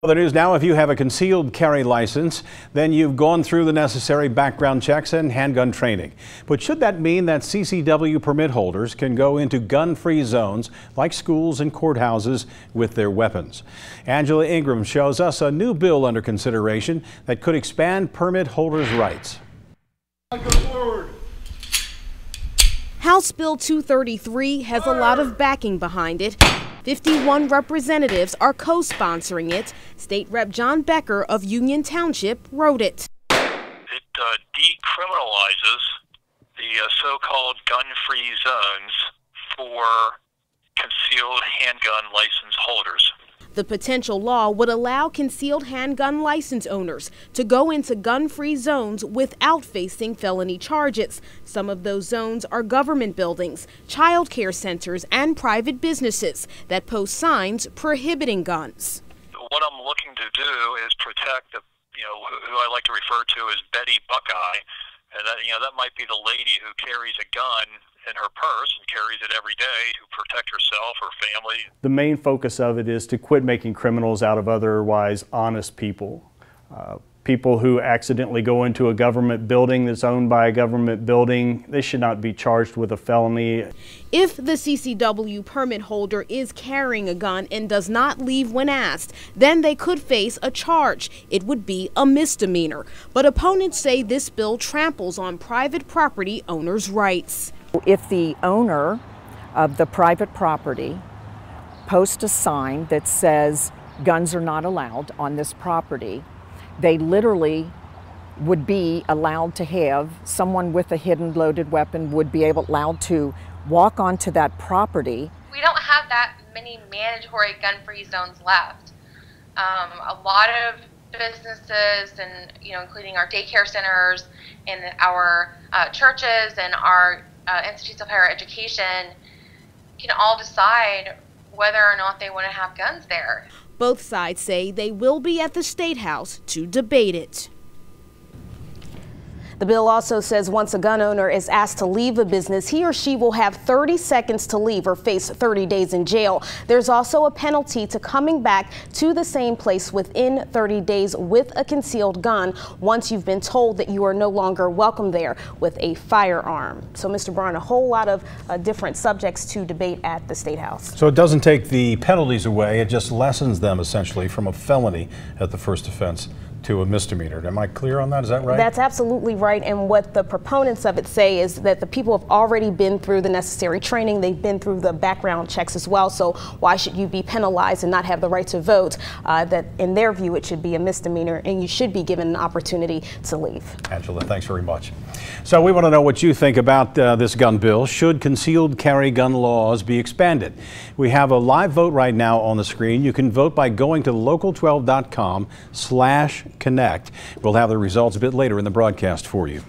The news now, if you have a concealed carry license, then you've gone through the necessary background checks and handgun training. But should that mean that CCW permit holders can go into gun-free zones like schools and courthouses with their weapons? Angela Ingram shows us a new bill under consideration that could expand permit holders' rights. Go forward. House Bill 233 has a lot of backing behind it. 51 representatives are co-sponsoring it. State Rep John Becker of Union Township wrote it. It decriminalizes the so-called gun-free zones for concealed handgun license holders. The potential law would allow concealed handgun license owners to go into gun-free zones without facing felony charges. Some of those zones are government buildings, child care centers, and private businesses that post signs prohibiting guns. What I'm looking to do is protect the, who I like to refer to as Betty Buckeye, and that might be the lady who carries a gun in her purse and carries it every day to protect herself, her family. The main focus of it is to quit making criminals out of otherwise honest people. People who accidentally go into a government building that's owned by a government building, they should not be charged with a felony. If the CCW permit holder is carrying a gun and does not leave when asked, then they could face a charge. It would be a misdemeanor. But opponents say this bill tramples on private property owners' rights. If the owner of the private property posts a sign that says guns are not allowed on this property, they literally would be allowed to have someone with a hidden loaded weapon would be allowed to walk onto that property. We don't have that many mandatory gun-free zones left. A lot of businesses, and including our daycare centers and our churches and our institutes of higher education, can all decide whether or not they want to have guns there. Both sides say they will be at the State House to debate it. The bill also says once a gun owner is asked to leave a business, he or she will have 30 seconds to leave or face 30 days in jail. There's also a penalty to coming back to the same place within 30 days with a concealed gun once you've been told that you are no longer welcome there with a firearm. So, Mr. Braun, a whole lot of different subjects to debate at the State House. So it doesn't take the penalties away, it just lessens them essentially from a felony at the first offense to a misdemeanor. Am I clear on that? Is that right? That's absolutely right. And what the proponents of it say is that the people have already been through the necessary training. They've been through the background checks as well. So why should you be penalized and not have the right to vote? That in their view, it should be a misdemeanor and you should be given an opportunity to leave. Angela, thanks very much. So we want to know what you think about this gun bill. Should concealed carry gun laws be expanded? We have a live vote right now on the screen. You can vote by going to local12.com/connect. We'll have the results a bit later in the broadcast for you.